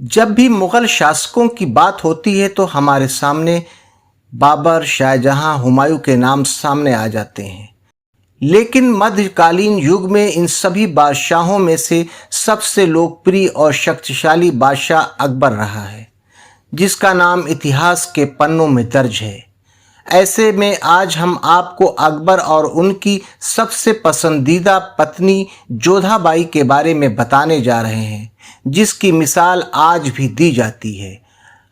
जब भी मुग़ल शासकों की बात होती है तो हमारे सामने बाबर, शाहजहां, हुमायूं के नाम सामने आ जाते हैं। लेकिन मध्यकालीन युग में इन सभी बादशाहों में से सबसे लोकप्रिय और शक्तिशाली बादशाह अकबर रहा है, जिसका नाम इतिहास के पन्नों में दर्ज है। ऐसे में आज हम आपको अकबर और उनकी सबसे पसंदीदा पत्नी जोधाबाई के बारे में बताने जा रहे हैं, जिसकी मिसाल आज भी दी जाती है।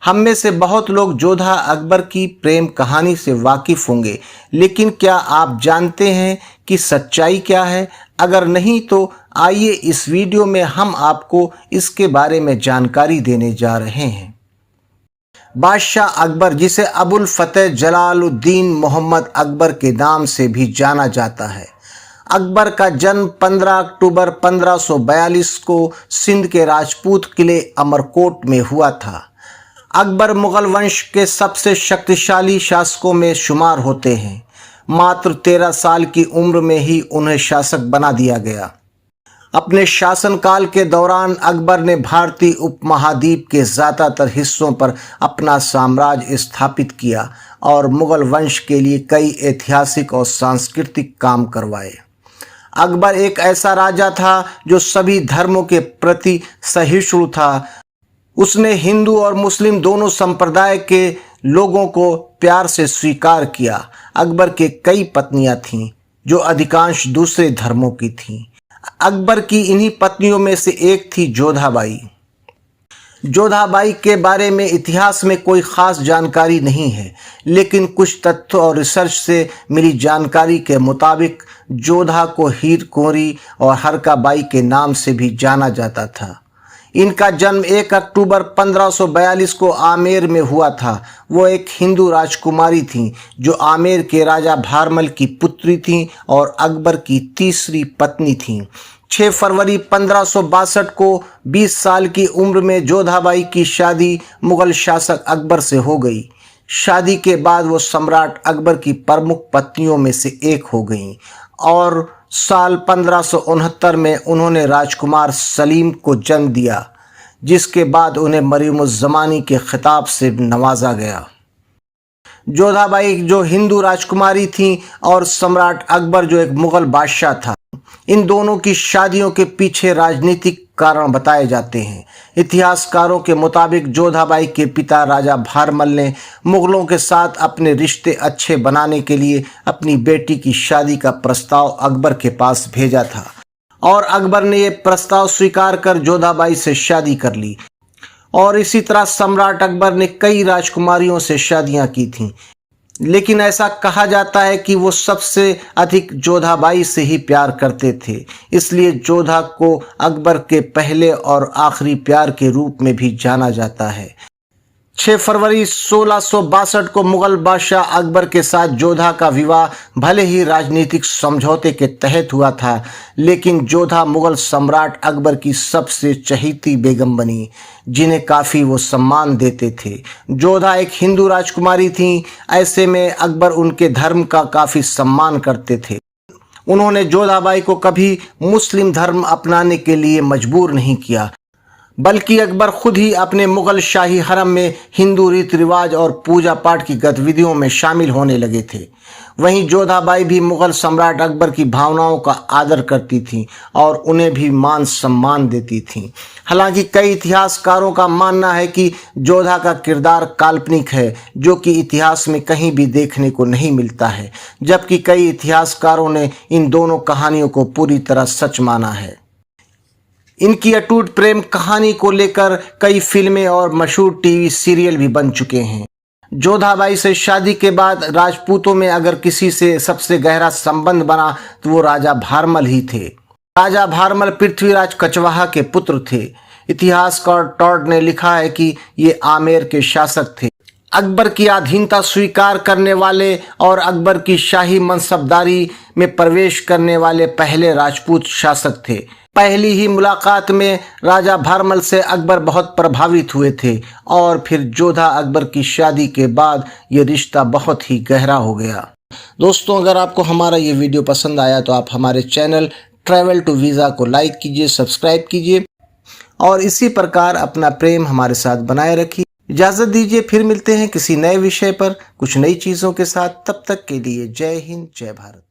हम में से बहुत लोग जोधा अकबर की प्रेम कहानी से वाकिफ होंगे, लेकिन क्या आप जानते हैं कि सच्चाई क्या है? अगर नहीं तो आइए इस वीडियो में हम आपको इसके बारे में जानकारी देने जा रहे हैं। बादशाह अकबर, जिसे अबुल फतेह जलालुद्दीन मोहम्मद अकबर के नाम से भी जाना जाता है। अकबर का जन्म 15 अक्टूबर 1542 को सिंध के राजपूत किले अमरकोट में हुआ था। अकबर मुगल वंश के सबसे शक्तिशाली शासकों में शुमार होते हैं। मात्र 13 साल की उम्र में ही उन्हें शासक बना दिया गया। अपने शासनकाल के दौरान अकबर ने भारतीय उपमहाद्वीप के ज़्यादातर हिस्सों पर अपना साम्राज्य स्थापित किया और मुगल वंश के लिए कई ऐतिहासिक और सांस्कृतिक काम करवाए। अकबर एक ऐसा राजा था जो सभी धर्मों के प्रति सहिष्णु था। उसने हिंदू और मुस्लिम दोनों संप्रदाय के लोगों को प्यार से स्वीकार किया। अकबर के कई पत्नियां थीं जो अधिकांश दूसरे धर्मों की थीं। अकबर की इन्हीं पत्नियों में से एक थी जोधाबाई। जोधाबाई के बारे में इतिहास में कोई ख़ास जानकारी नहीं है, लेकिन कुछ तथ्य और रिसर्च से मिली जानकारी के मुताबिक जोधा को हीर कुंवरी और हरकाबाई के नाम से भी जाना जाता था। इनका जन्म 1 अक्टूबर 1542 को आमेर में हुआ था। वो एक हिंदू राजकुमारी थीं जो आमेर के राजा भारमल की पुत्री थीं और अकबर की तीसरी पत्नी थीं। 6 फरवरी 1562 को 20 साल की उम्र में जोधाबाई की शादी मुगल शासक अकबर से हो गई। शादी के बाद वो सम्राट अकबर की प्रमुख पत्नियों में से एक हो गईं और साल 1569 में उन्होंने राजकुमार सलीम को जन्म दिया, जिसके बाद उन्हें मरियमुज़्ज़मानी के खिताब से नवाजा गया। जोधाबाई जो हिंदू राजकुमारी थीं और सम्राट अकबर जो एक मुगल बादशाह था, इन दोनों की शादियों के पीछे राजनीतिक कारण बताए जाते हैं। इतिहासकारों के मुताबिक जोधाबाई के पिता राजा भारमल ने मुगलों के साथ अपने रिश्ते अच्छे बनाने के लिए अपनी बेटी की शादी का प्रस्ताव अकबर के पास भेजा था और अकबर ने यह प्रस्ताव स्वीकार कर जोधाबाई से शादी कर ली। और इसी तरह सम्राट अकबर ने कई राजकुमारियों से शादियां की थीं, लेकिन ऐसा कहा जाता है कि वो सबसे अधिक जोधाबाई से ही प्यार करते थे। इसलिए जोधा को अकबर के पहले और आखिरी प्यार के रूप में भी जाना जाता है। 6 फरवरी 1662 को मुगल बादशाह अकबर के साथ जोधा का विवाह भले ही राजनीतिक समझौते के तहत हुआ था, लेकिन जोधा मुगल सम्राट अकबर की सबसे चहेती बेगम बनी, जिन्हें काफ़ी वो सम्मान देते थे। जोधा एक हिंदू राजकुमारी थीं, ऐसे में अकबर उनके धर्म का काफ़ी सम्मान करते थे। उन्होंने जोधाबाई को कभी मुस्लिम धर्म अपनाने के लिए मजबूर नहीं किया, बल्कि अकबर खुद ही अपने मुगल शाही हरम में हिंदू रीति रिवाज और पूजा पाठ की गतिविधियों में शामिल होने लगे थे। वहीं जोधाबाई भी मुगल सम्राट अकबर की भावनाओं का आदर करती थीं और उन्हें भी मान सम्मान देती थीं। हालांकि कई इतिहासकारों का मानना है कि जोधा का किरदार काल्पनिक है, जो कि इतिहास में कहीं भी देखने को नहीं मिलता है, जबकि कई इतिहासकारों ने इन दोनों कहानियों को पूरी तरह सच माना है। इनकी अटूट प्रेम कहानी को लेकर कई फिल्में और मशहूर टीवी सीरियल भी बन चुके हैं। जोधाबाई से शादी के बाद राजपूतों में अगर किसी से सबसे गहरा संबंध बना तो वो राजा भारमल ही थे। राजा भारमल पृथ्वीराज कछवाहा के पुत्र थे। इतिहासकार टॉड ने लिखा है कि ये आमेर के शासक थे। अकबर की अधीनता स्वीकार करने वाले और अकबर की शाही मनसबदारी में प्रवेश करने वाले पहले राजपूत शासक थे। पहली ही मुलाकात में राजा भारमल से अकबर बहुत प्रभावित हुए थे और फिर जोधा अकबर की शादी के बाद ये रिश्ता बहुत ही गहरा हो गया। दोस्तों, अगर आपको हमारा ये वीडियो पसंद आया तो आप हमारे चैनल ट्रैवल टू वीज़ा को लाइक कीजिए, सब्सक्राइब कीजिए और इसी प्रकार अपना प्रेम हमारे साथ बनाए रखिए। इजाजत दीजिए, फिर मिलते हैं किसी नए विषय पर कुछ नई चीजों के साथ। तब तक के लिए जय हिंद, जय भारत।